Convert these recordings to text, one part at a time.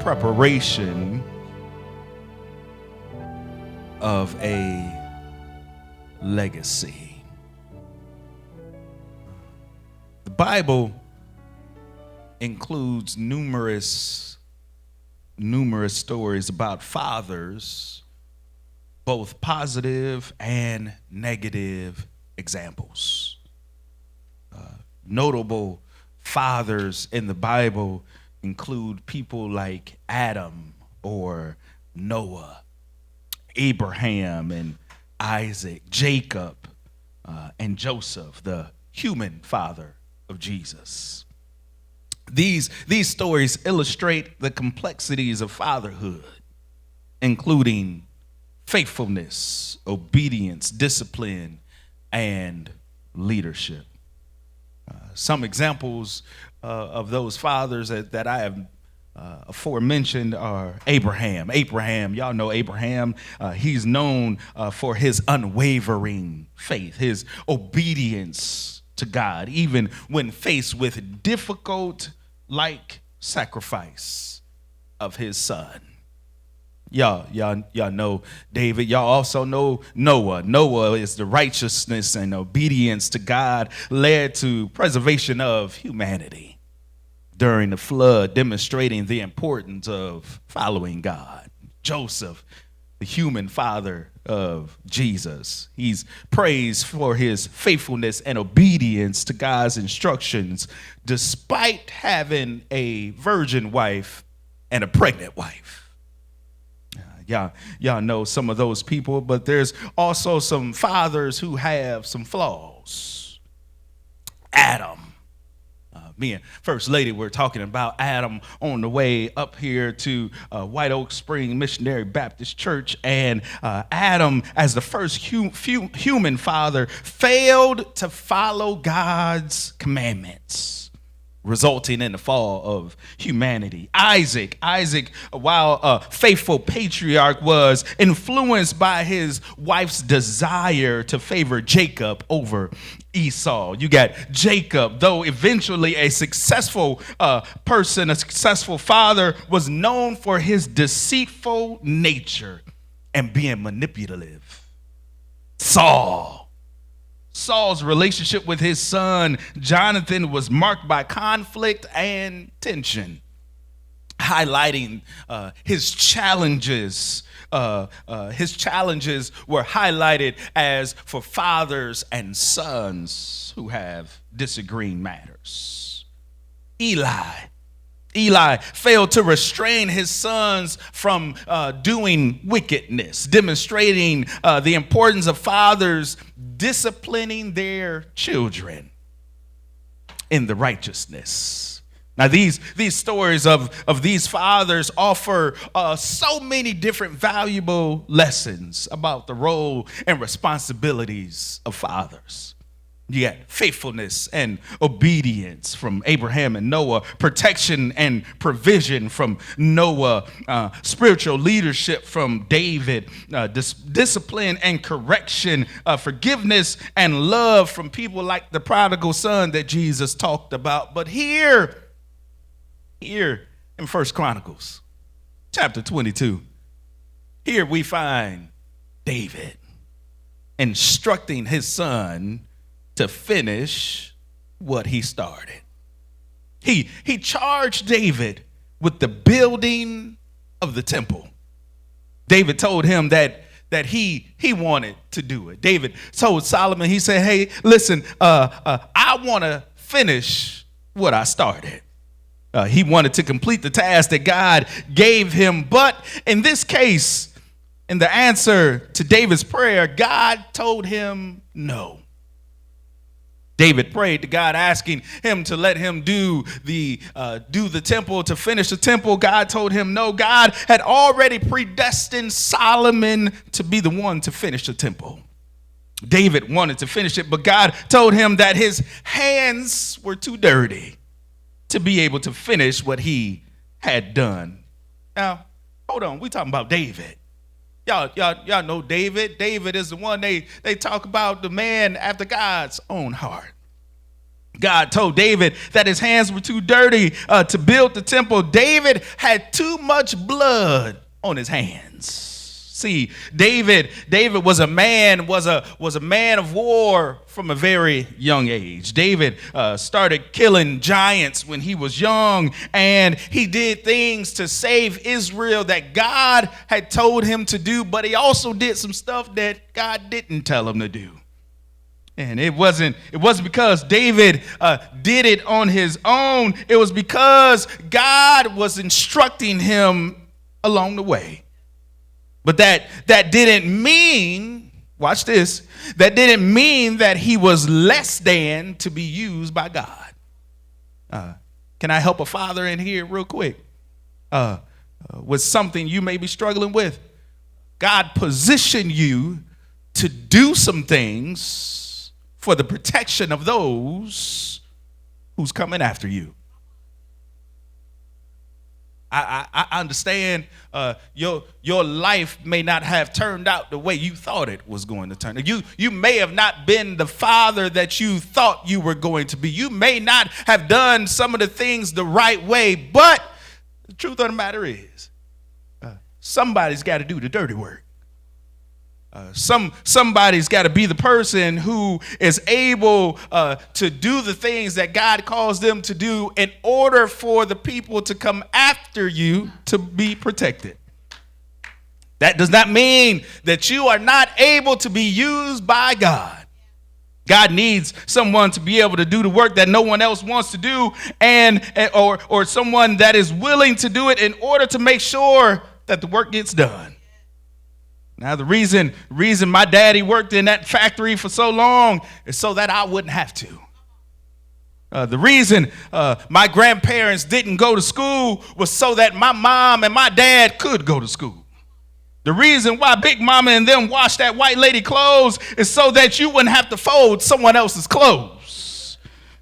preparation of a legacy. The Bible includes numerous stories about fathers, both positive and negative examples. Notable fathers in the Bible include people like Adam or Noah, Abraham and Isaac, Jacob, and Joseph, the human father of Jesus. These stories illustrate the complexities of fatherhood, including faithfulness, obedience, discipline, and leadership. Some examples of those fathers that I have aforementioned are Abraham. Y'all know Abraham. He's known for his unwavering faith, his obedience to God, even when faced with difficult, like sacrifice of his son. Y'all know David. Y'all also know Noah. Noah is the righteousness and obedience to God led to preservation of humanity during the flood, demonstrating the importance of following God. Joseph, the human father of Jesus. He's praised for his faithfulness and obedience to God's instructions, despite having a virgin wife and a pregnant wife. Y'all know some of those people, but there's also some fathers who have some flaws. Adam. Me and First Lady were talking about Adam on the way up here to White Oak Spring Missionary Baptist Church, and Adam, as the first human father, failed to follow God's commandments, resulting in the fall of humanity. Isaac, while a faithful patriarch, was influenced by his wife's desire to favor Jacob over Esau. You got Jacob, though eventually a successful person, a successful father, was known for his deceitful nature and being manipulative. Saul's relationship with his son Jonathan was marked by conflict and tension, highlighting his challenges. His challenges were highlighted as for fathers and sons who have disagreeing matters. Eli failed to restrain his sons from doing wickedness, demonstrating the importance of fathers disciplining their children in the righteousness. Now, these stories of these fathers offer so many different valuable lessons about the role and responsibilities of fathers. You got faithfulness and obedience from Abraham and Noah, protection and provision from Noah, spiritual leadership from David, discipline and correction, forgiveness and love from people like the prodigal son that Jesus talked about. But here in 1 Chronicles chapter 22, here we find David instructing his son to finish what he started. He charged David with the building of the temple. David told him that he wanted to do it. David told Solomon, he said, hey, listen, I want to finish what I started. He wanted to complete the task that God gave him. But in this case, in the answer to David's prayer, God told him no. David prayed to God, asking him to let him do the temple, to finish the temple. God told him no. God had already predestined Solomon to be the one to finish the temple. David wanted to finish it, but God told him that his hands were too dirty to be able to finish what he had done. Now, hold on. We're talking about David. Y'all know David. David is the one they talk about, the man after God's own heart. God told David that his hands were too dirty to build the temple. David had too much blood on his hands. See, David was a man of war from a very young age. David started killing giants when he was young, and he did things to save Israel that God had told him to do, but he also did some stuff that God didn't tell him to do. And it wasn't because David did it on his own. It was because God was instructing him along the way. But that didn't mean, watch this, that didn't mean that he was less than to be used by God. Can I help a father in here real quick? With something you may be struggling with. God positioned you to do some things for the protection of those who's coming after you. I understand your life may not have turned out the way you thought it was going to turn out. You may have not been the father that you thought you were going to be. You may not have done some of the things the right way, but the truth of the matter is somebody's got to do the dirty work. Somebody's got to be the person who is able to do the things that God calls them to do in order for the people to come after you to be protected. That does not mean that you are not able to be used by God. God needs someone to be able to do the work that no one else wants to do, or someone that is willing to do it in order to make sure that the work gets done. Now, the reason my daddy worked in that factory for so long is so that I wouldn't have to. The reason my grandparents didn't go to school was so that my mom and my dad could go to school. The reason why Big Mama and them washed that white lady clothes is so that you wouldn't have to fold someone else's clothes.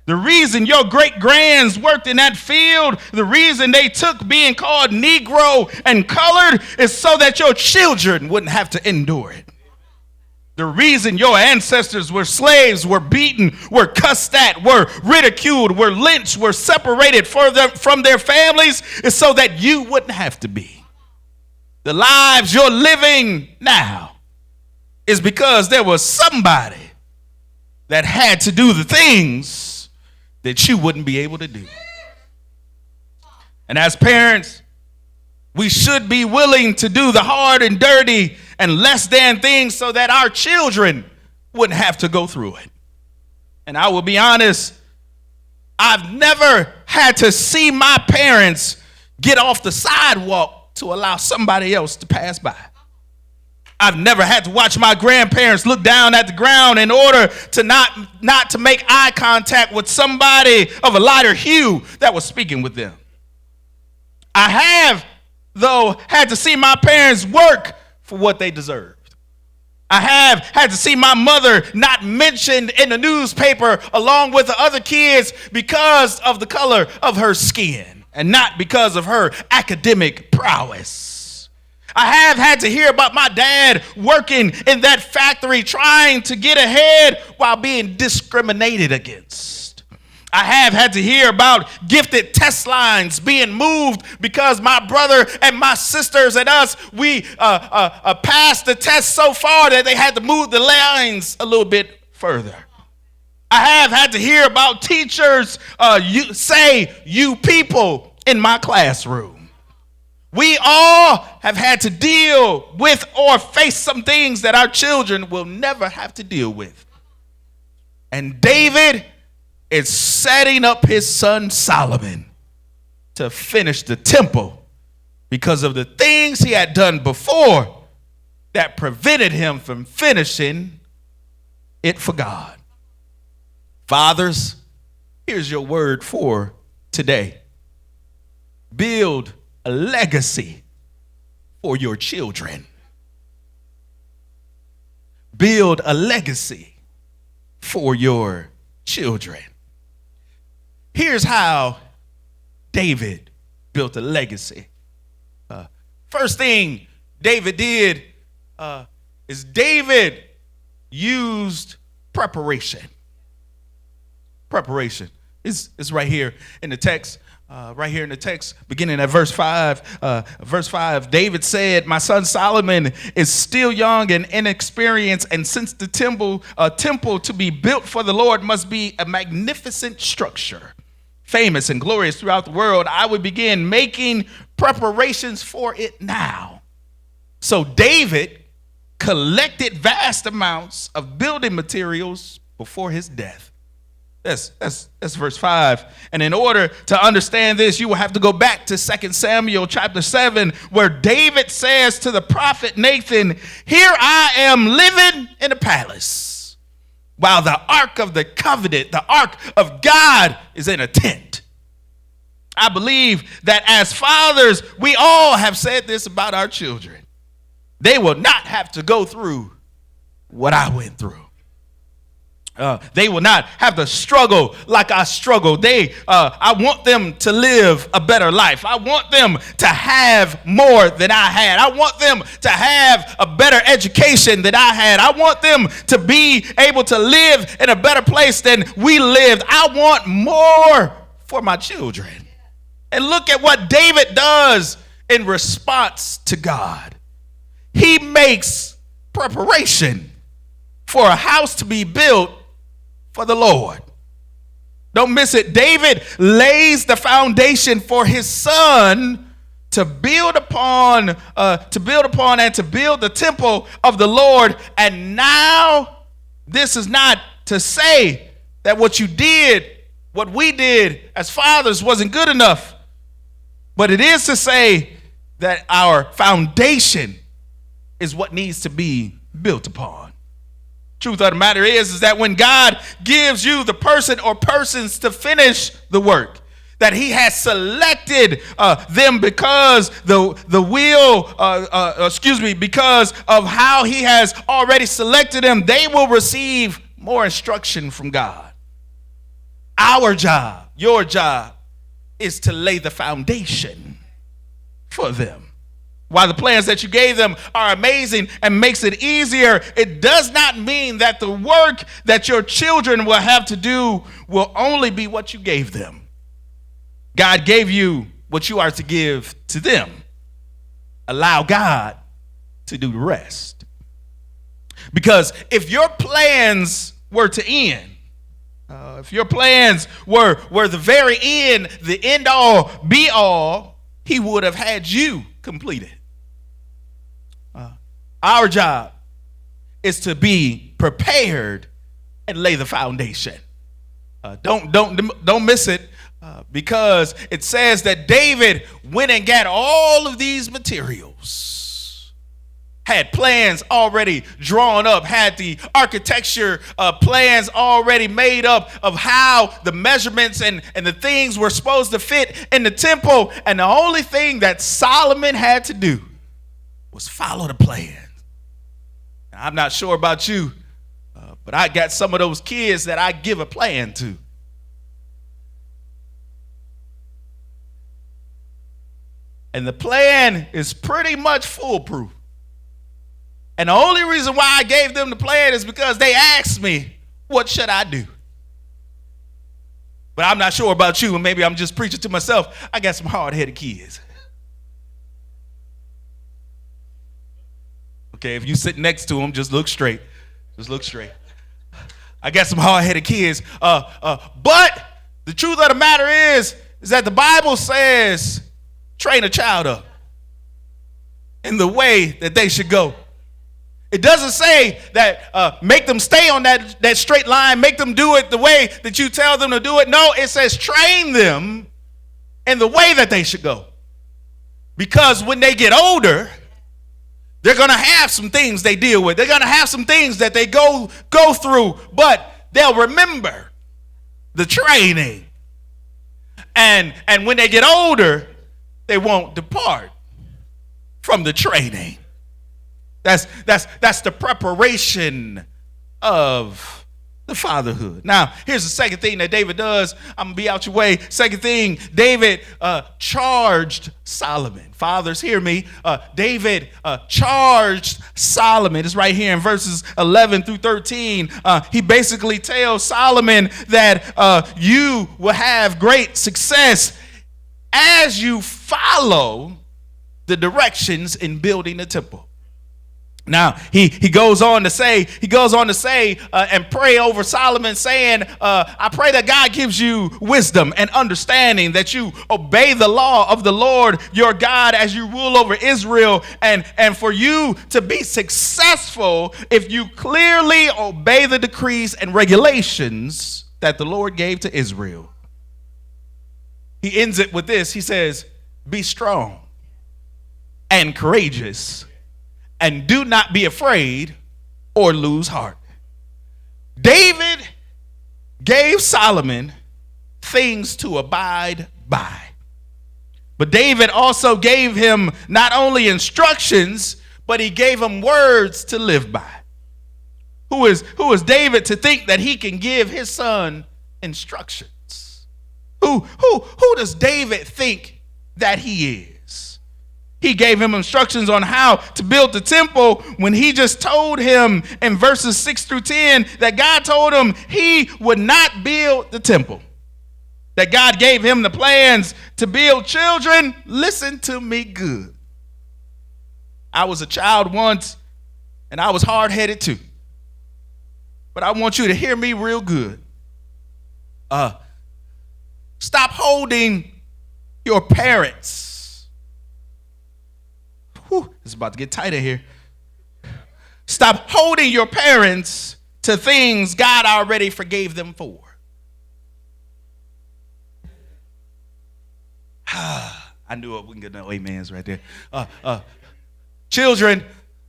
The reason your great-grands worked in that field, the reason they took being called Negro and colored is so that your children wouldn't have to endure it. The reason your ancestors were slaves, were beaten, were cussed at, were ridiculed, were lynched, were separated from their families is so that you wouldn't have to be. The lives you're living now is because there was somebody that had to do the things that you wouldn't be able to do. And as parents, we should be willing to do the hard and dirty and less than things so that our children wouldn't have to go through it. And I will be honest, I've never had to see my parents get off the sidewalk to allow somebody else to pass by. I've never had to watch my grandparents look down at the ground in order to not to make eye contact with somebody of a lighter hue that was speaking with them. I have, though, had to see my parents work for what they deserved. I have had to see my mother not mentioned in the newspaper along with the other kids because of the color of her skin and not because of her academic prowess. I have had to hear about my dad working in that factory trying to get ahead while being discriminated against. I have had to hear about gifted test lines being moved because my brother and my sisters and us, we passed the test so far that they had to move the lines a little bit further. I have had to hear about teachers you people in my classroom. We all have had to deal with or face some things that our children will never have to deal with. And David is setting up his son Solomon to finish the temple because of the things he had done before that prevented him from finishing it for God. Fathers, here's your word for today. Build a legacy for your children. Build a legacy for your children. Here's how David built a legacy. First thing David did is David used preparation. preparation. It's right here in the text. Right here in the text, beginning at verse 5. Verse 5, David said, "My son Solomon is still young and inexperienced, and since the temple to be built for the Lord must be a magnificent structure, famous and glorious throughout the world, I would begin making preparations for it now." So David collected vast amounts of building materials before his death. That's verse 5. And in order to understand this, you will have to go back to 2 Samuel chapter 7, where David says to the prophet Nathan, "Here I am living in a palace, while the ark of the covenant, the ark of God, is in a tent." I believe that as fathers, we all have said this about our children. They will not have to go through what I went through. They will not have to struggle like I struggled. I want them to live a better life. I want them to have more than I had. I want them to have a better education than I had. I want them to be able to live in a better place than we lived. I want more for my children. And look at what David does in response to God. He makes preparation for a house to be built for the Lord. Don't miss it. David lays the foundation for his son to build upon and to build the temple of the Lord. And now, this is not to say that what we did as fathers wasn't good enough, but it is to say that our foundation is what needs to be built upon. Truth of the matter is that when God gives you the person or persons to finish the work, that he has selected them because because of how he has already selected them, they will receive more instruction from God. Our job, your job, is to lay the foundation for them. While the plans that you gave them are amazing and makes it easier, it does not mean that the work that your children will have to do will only be what you gave them. God gave you what you are to give to them. Allow God to do the rest. Because if your plans were to end, if your plans were the very end, the end all, be all, he would have had you completed. Our job is to be prepared and lay the foundation. Don't miss it, because it says that David went and got all of these materials, had plans already drawn up, had the architecture plans already made up of how the measurements and the things were supposed to fit in the temple. And the only thing that Solomon had to do was follow the plan. I'm not sure about you, but I got some of those kids that I give a plan to. And the plan is pretty much foolproof. And the only reason why I gave them the plan is because they asked me, what should I do? But I'm not sure about you, and maybe I'm just preaching to myself. I got some hard-headed kids. Okay, if you sit next to them, just look straight. Just look straight. I got some hard-headed kids. But the truth of the matter is that the Bible says, train a child up in the way that they should go. It doesn't say that make them stay on that straight line, make them do it the way that you tell them to do it. No, it says train them in the way that they should go. Because when they get older, they're going to have some things they deal with. They're going to have some things that they go through, but they'll remember the training. And when they get older, they won't depart from the training. That's the preparation of The fatherhood. Now, here's the second thing that David does. I'm going to be out your way. Second thing, David charged Solomon. Fathers, hear me. David charged Solomon. It's right here in verses 11 through 13. He basically tells Solomon that you will have great success as you follow the directions in building the temple. Now he goes on to say and pray over Solomon, saying, I pray that God gives you wisdom and understanding, that you obey the law of the Lord your God as you rule over Israel, and for you to be successful if you clearly obey the decrees and regulations that the Lord gave to Israel. He ends it with this. He says, be strong and courageous, and do not be afraid or lose heart. David gave Solomon things to abide by. But David also gave him not only instructions, but he gave him words to live by. Who is David to think that he can give his son instructions? Who does David think that he is? He gave him instructions on how to build the temple when he just told him in verses 6 through 10 that God told him he would not build the temple. That God gave him the plans to build. Children, listen to me good. I was a child once, and I was hard-headed too. But I want you to hear me real good. Stop holding your parents. It's about to get tighter here. Stop holding your parents to things God already forgave them for. I knew it. We can get no amens right there. Children,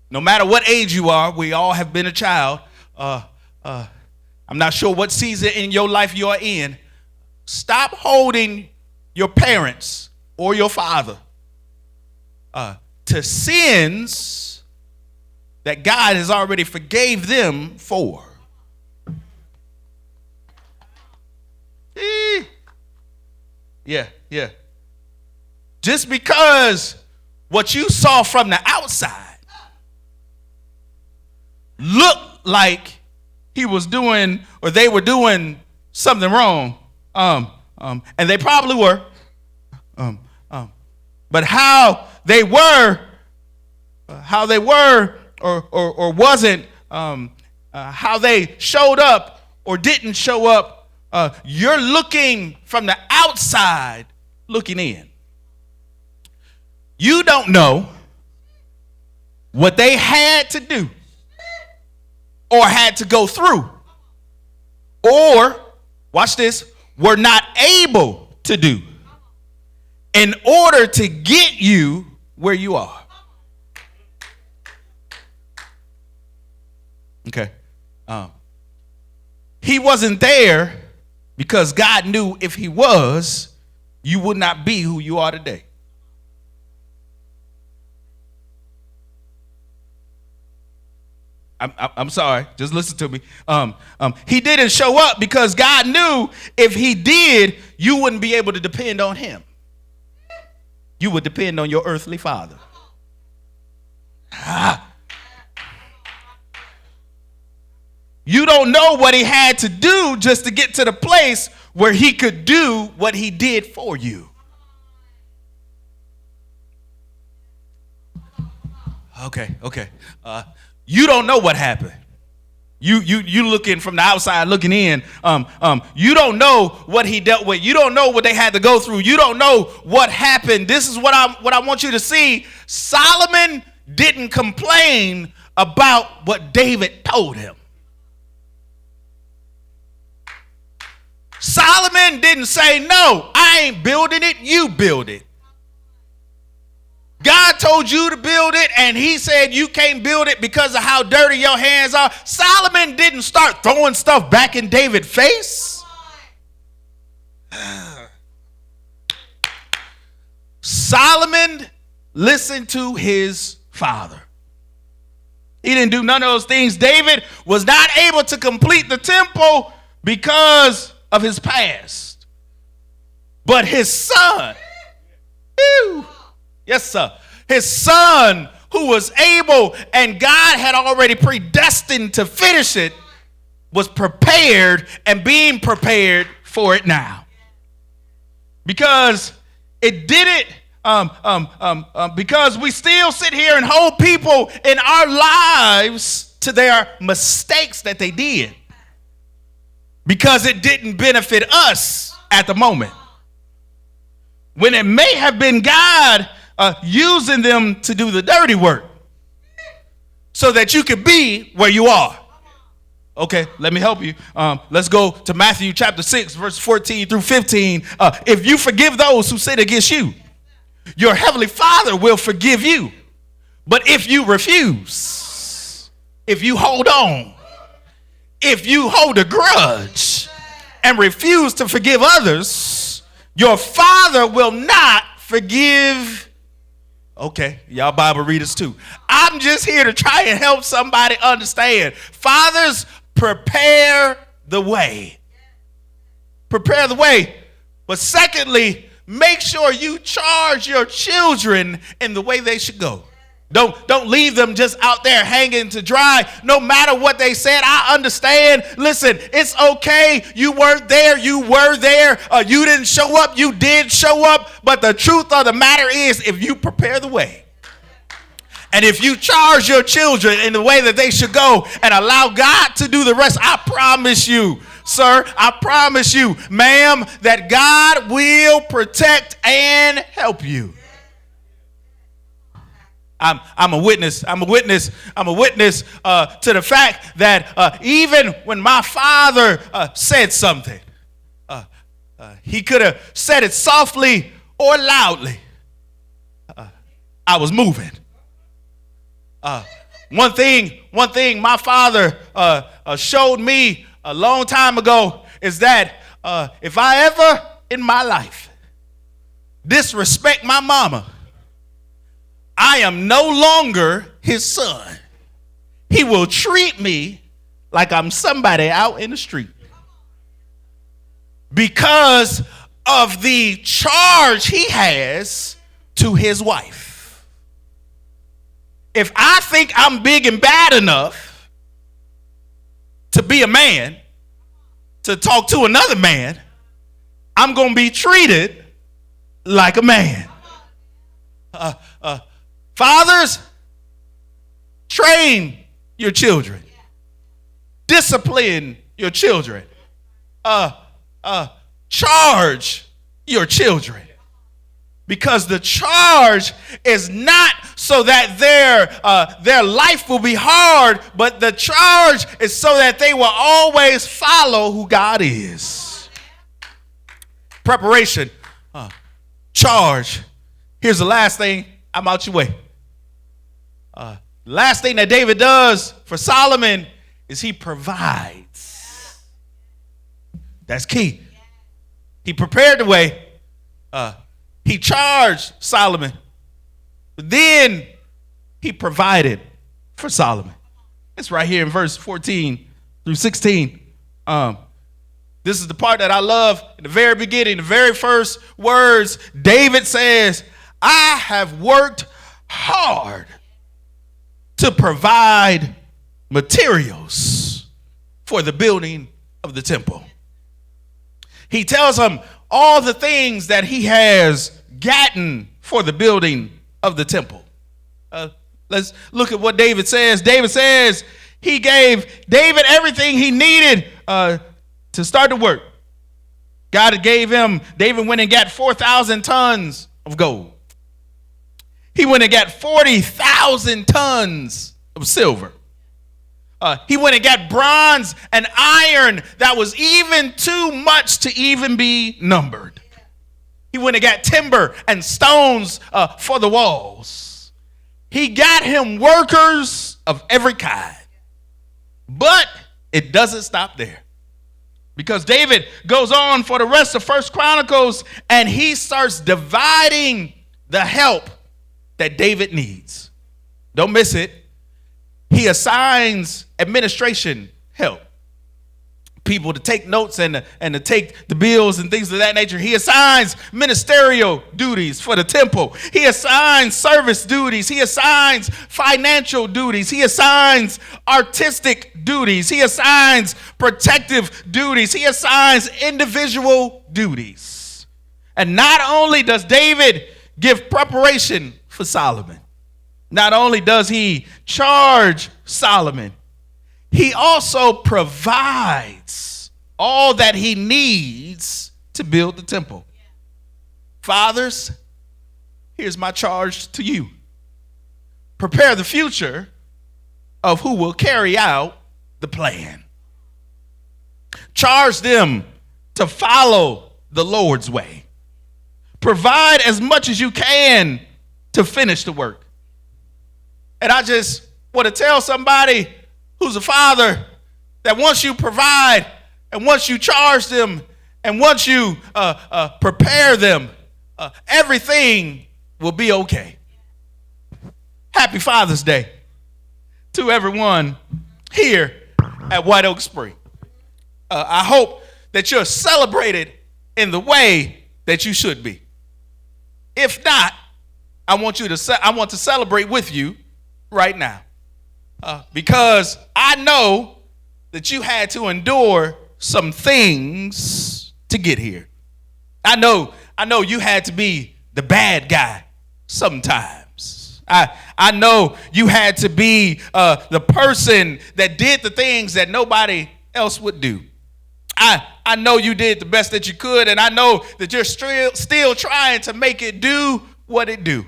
no matter what age you are, we all have been a child. I'm not sure what season in your life you are in. Stop holding your parents or your father to sins that God has already forgave them for. Yeah. Just because what you saw from the outside looked like he was doing or they were doing something wrong, and they probably were, but how they were or wasn't, how they showed up or didn't show up, you're looking from the outside looking in. You don't know what they had to do or had to go through, or, watch this, were not able to do in order to get you where you are. Okay. He wasn't there because God knew if he was, you would not be who you are today. I'm sorry. Just listen to me. He didn't show up because God knew if he did, you wouldn't be able to depend on him. You would depend on your earthly father. You don't know what he had to do just to get to the place where he could do what he did for you. Okay. You don't know what happened. You looking from the outside looking in. You don't know what he dealt with. You don't know what they had to go through. You don't know what happened. This is what I want you to see. Solomon didn't complain about what David told him. Solomon didn't say, no, I ain't building it, you build it. God told you to build it, and he said you can't build it because of how dirty your hands are. Solomon didn't start throwing stuff back in David's face. Solomon listened to his father. He didn't do none of those things. David was not able to complete the temple because of his past. But his son, yes, sir, his son who was able, and God had already predestined to finish it, was prepared and being prepared for it now. Because it didn't, because we still sit here and hold people in our lives to their mistakes that they did. Because it didn't benefit us at the moment. When it may have been God using them to do the dirty work so that you could be where you are. Okay, let me help you. Let's go to Matthew chapter 6, verse 14 through 15. If you forgive those who sin against you, your heavenly Father will forgive you. But if you refuse, if you hold on, if you hold a grudge and refuse to forgive others, your Father will not forgive. Okay, y'all Bible readers too. I'm just here to try and help somebody understand. Fathers, prepare the way. Prepare the way. But secondly, make sure you charge your children in the way they should go. Don't leave them just out there hanging to dry. No matter what they said, I understand. Listen, it's okay. You weren't there. You were there. You didn't show up. You did show up. But the truth of the matter is, if you prepare the way, and if you charge your children in the way that they should go and allow God to do the rest, I promise you, sir, I promise you, ma'am, that God will protect and help you. I'm a witness to the fact that even when my father said something, he could have said it softly or loudly. I was moving. One thing my father showed me a long time ago is that if I ever in my life disrespect my mama, I am no longer his son. He will treat me like I'm somebody out in the street because of the charge he has to his wife. If I think I'm big and bad enough to be a man, to talk to another man, I'm going to be treated like a man. Fathers, train your children. Discipline your children. Charge your children. Because the charge is not so that their life will be hard, but the charge is so that they will always follow who God is. Preparation. Charge. Here's the last thing. I'm out your way. Last thing that David does for Solomon is he provides. That's key. He prepared the way. He charged Solomon. But then he provided for Solomon. It's right here in verse 14 through 16. This is the part that I love. In the very beginning, the very first words, David says, I have worked hard to provide materials for the building of the temple. He tells them all the things that he has gotten for the building of the temple. Let's look at what David says. David says he gave David everything he needed to start the work. God gave him, David went and got 4,000 tons of gold. He went and got 40,000 tons of silver. He went and got bronze and iron that was even too much to even be numbered. He went and got timber and stones for the walls. He got him workers of every kind. But it doesn't stop there. Because David goes on for the rest of 1 Chronicles and he starts dividing the help that David needs. Don't miss it. He assigns administration help, people to take notes and to take the bills and things of that nature. He assigns ministerial duties for the temple. He assigns service duties. He assigns financial duties. He assigns artistic duties. He assigns protective duties. He assigns individual duties. And not only does David give preparation for Solomon, not only does he charge Solomon, he also provides all that he needs to build the temple. Fathers, here's my charge to you. Prepare the future of who will carry out the plan. Charge them to follow the Lord's way. Provide as much as you can to finish the work. And I just want to tell somebody who's a father that once you provide and once you charge them and once you prepare them, everything will be okay. Happy Father's Day to everyone here at White Oak Spring. I hope that you're celebrated in the way that you should be. If not, I want to celebrate with you right now. Because I know that you had to endure some things to get here. I know you had to be the bad guy sometimes. I know you had to be the person that did the things that nobody else would do. I know you did the best that you could, and I know that you're still trying to make it do what it do.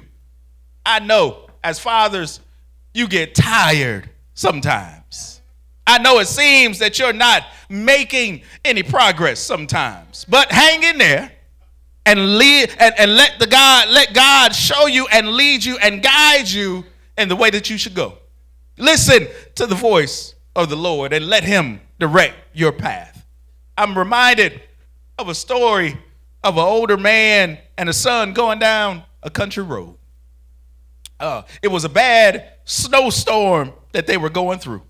I know as fathers, you get tired sometimes. I know it seems that you're not making any progress sometimes, but hang in there and let God show you and lead you and guide you in the way that you should go. Listen to the voice of the Lord and let him direct your path. I'm reminded of a story of an older man and a son going down a country road. It was a bad snowstorm that they were going through.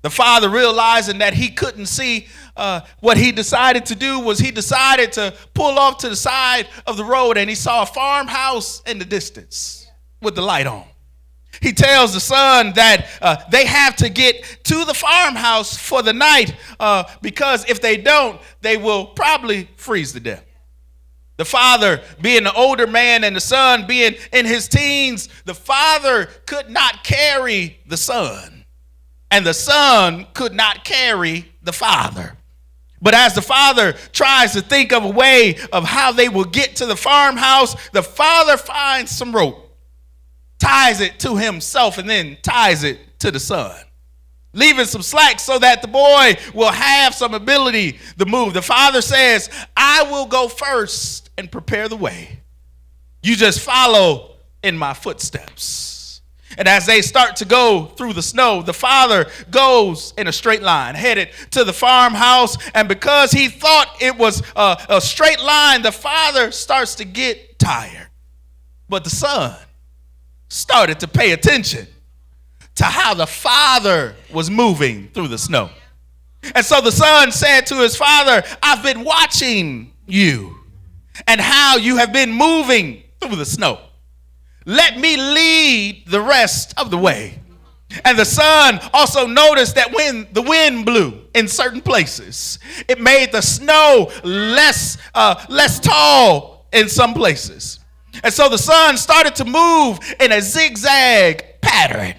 The father, realizing that he couldn't see, what he decided to do was he decided to pull off to the side of the road, and he saw a farmhouse in the distance with the light on. He tells the son that they have to get to the farmhouse for the night because if they don't, they will probably freeze to death. The father being the older man and the son being in his teens, the father could not carry the son, and the son could not carry the father. But as the father tries to think of a way of how they will get to the farmhouse, the father finds some rope, ties it to himself, and then ties it to the son, leaving some slack so that the boy will have some ability to move. The father says, I will go first and prepare the way. You just follow in my footsteps. And as they start to go through the snow, the father goes in a straight line, headed to the farmhouse. And because he thought it was a straight line, the father starts to get tired. But the son started to pay attention to how the father was moving through the snow. And so the son said to his father, I've been watching you and how you have been moving through the snow. Let me lead the rest of the way. And the son also noticed that when the wind blew in certain places, it made the snow less tall in some places. And so the son started to move in a zigzag pattern.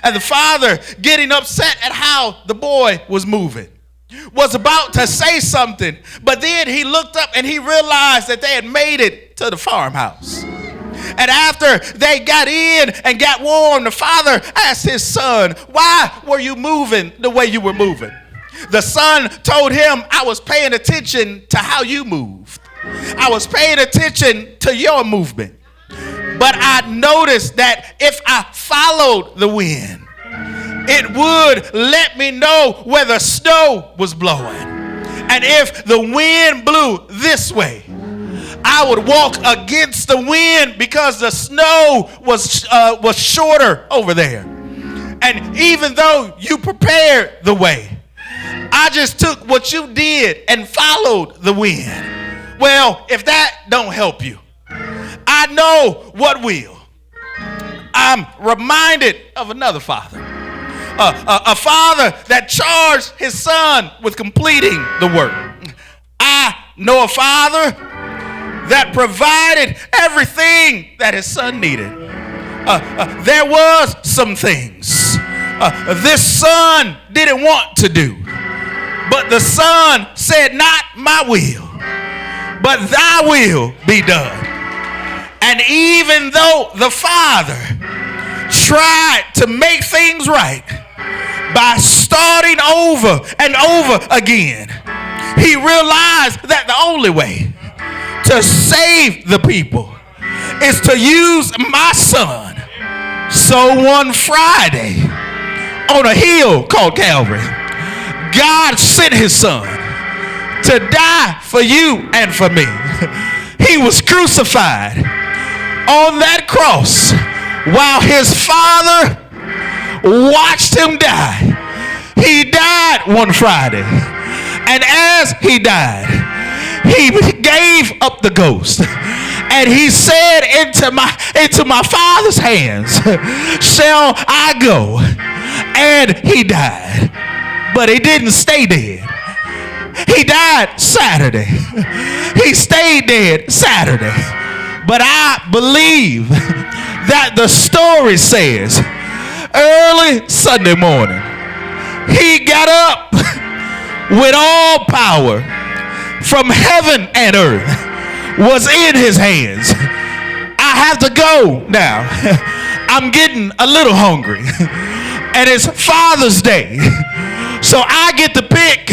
And the father, getting upset at how the boy was moving, was about to say something, but then he looked up and he realized that they had made it to the farmhouse. And after they got in and got warm, the father asked his son, why were you moving the way you were moving? The son told him, I was paying attention to how you moved. I was paying attention to your movement. But I noticed that if I followed the wind, it would let me know where the snow was blowing. And if the wind blew this way, I would walk against the wind because the snow was shorter over there. And And even though you prepared the way, I just took what you did and followed the wind. Well, if that don't help you, I know what will. I'm reminded of another father. A father that charged his son with completing the work. I know a father that provided everything that his son needed. There was some things this son didn't want to do, but the son said, not my will, but thy will be done. And even though the father tried to make things right by starting over and over again, he realized that the only way to save the people is to use my son. So one Friday on a hill called Calvary, God sent his son to die for you and for me. He was crucified on that cross while his father watched him die. He died one Friday, and as he died, he gave up the ghost, and he said, into my father's hands shall I go. And he died, but he didn't stay dead. He died Saturday. He stayed dead Saturday. But I believe that the story says early Sunday morning, he got up with all power from heaven and earth was in his hands. I have to go now. I'm getting a little hungry. And it's Father's Day. So I get to pick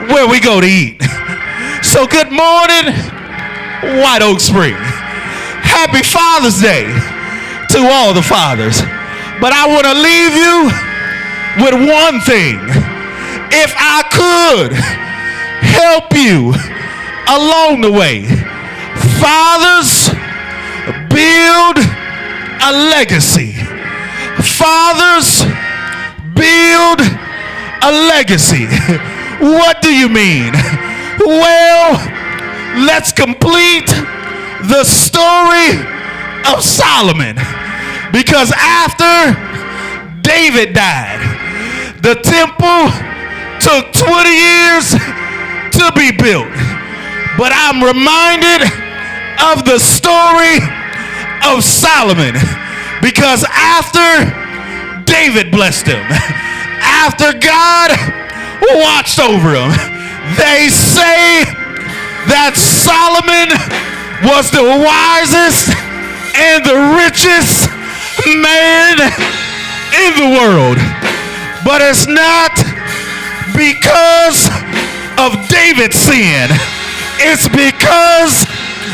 where we go to eat. So good morning, White Oak Spring. Happy Father's Day to all the fathers. But I want to leave you with one thing. If I could help you along the way, fathers, build a legacy. Fathers, build a legacy. What do you mean? Well, let's complete the story of Solomon. Because after David died, the temple took 20 years to be built. But I'm reminded of the story of Solomon, because after David blessed him, after God watched over him, they say that Solomon was the wisest and the richest man in the world. But it's not because of David's sin. It's because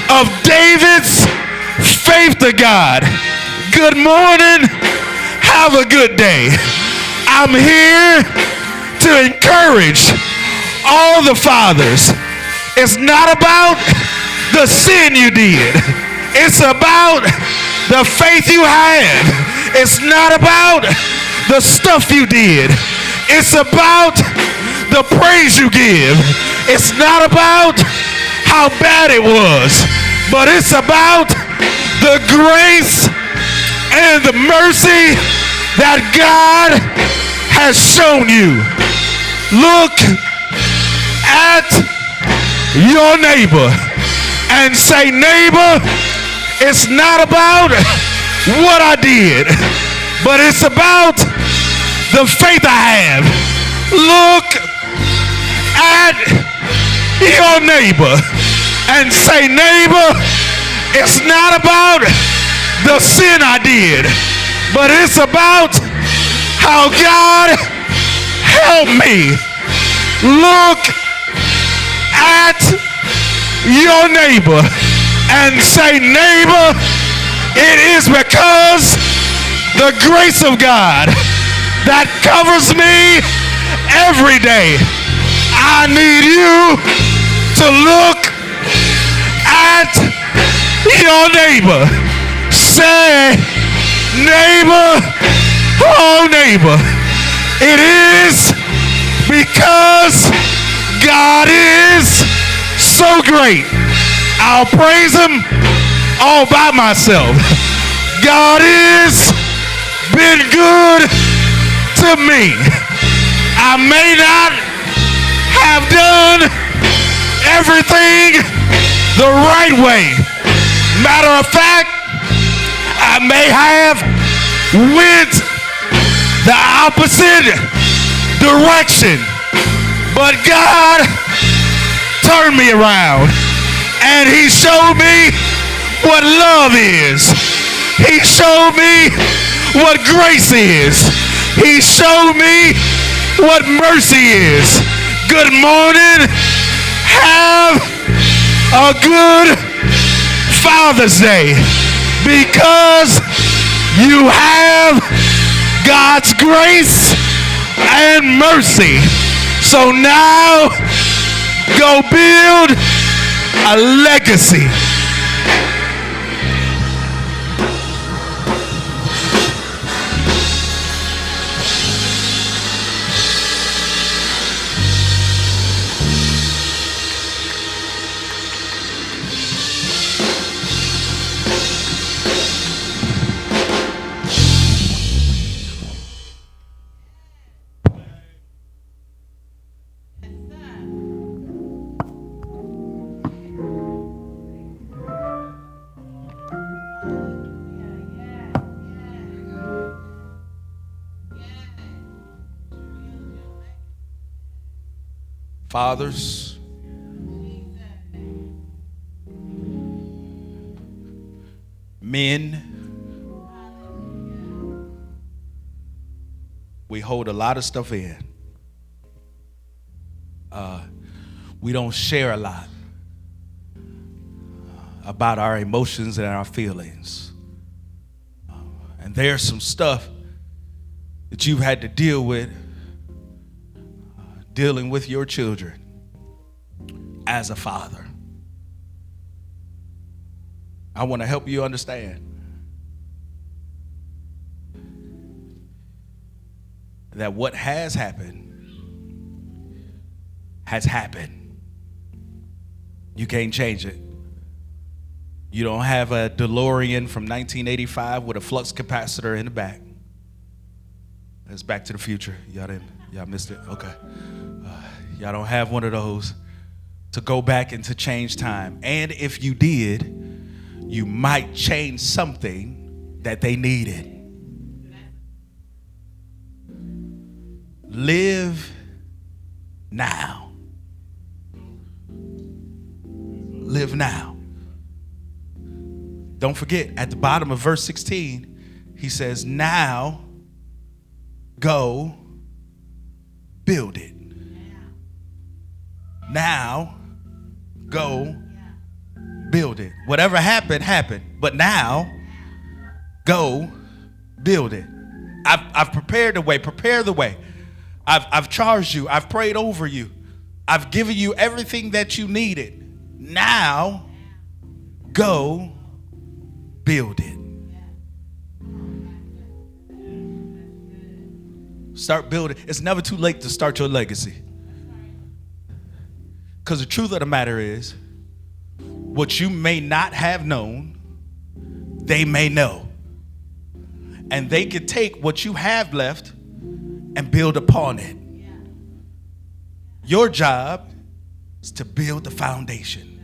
of David's faith to God. Good morning. Have a good day. I'm here to encourage all the fathers. It's not about the sin you did. It's about the faith you had. It's not about the stuff you did. It's about the praise you give. It's not about how bad it was, but it's about the grace and the mercy that God has shown you. Look at your neighbor and say, neighbor, it's not about what I did, but it's about the faith I have. Look at your neighbor and say, neighbor, it's not about the sin I did, but it's about how God helped me. Look at your neighbor and say, neighbor, it is because the grace of God that covers me every day. I need you to look at your neighbor. Say, neighbor, Oh, neighbor, it is because God is so great. I'll praise him all by myself. God has been good to me. I may not have done everything the right way. Matter of fact, I may have went the opposite direction, but God turned me around and he showed me what love is. He showed me what grace is. He showed me what mercy is. Good morning. Have a good Father's Day, because you have God's grace and mercy. So now go build a legacy. Fathers, men, we hold a lot of stuff in. We don't share a lot about our emotions and our feelings. And there's some stuff that you've had to deal with dealing with your children as a father. I want to help you understand that what has happened. You can't change it. You don't have a DeLorean from 1985 with a flux capacitor in the back. That's Back to the Future. Y'all missed it? Okay. Y'all don't have one of those to go back and to change time. And if you did, you might change something that they needed. Live now. Live now. Don't forget, at the bottom of verse 16, he says, now go build it. Now go build it. Whatever happened, happened. But now go build it. I've prepared the way. Prepare the way. I've charged you. I've prayed over you. I've given you everything that you needed. Now go build it. Start building. It's never too late to start your legacy. Because the truth of the matter is, what you may not have known, they may know. And they could take what you have left and build upon it. Your job is to build the foundation.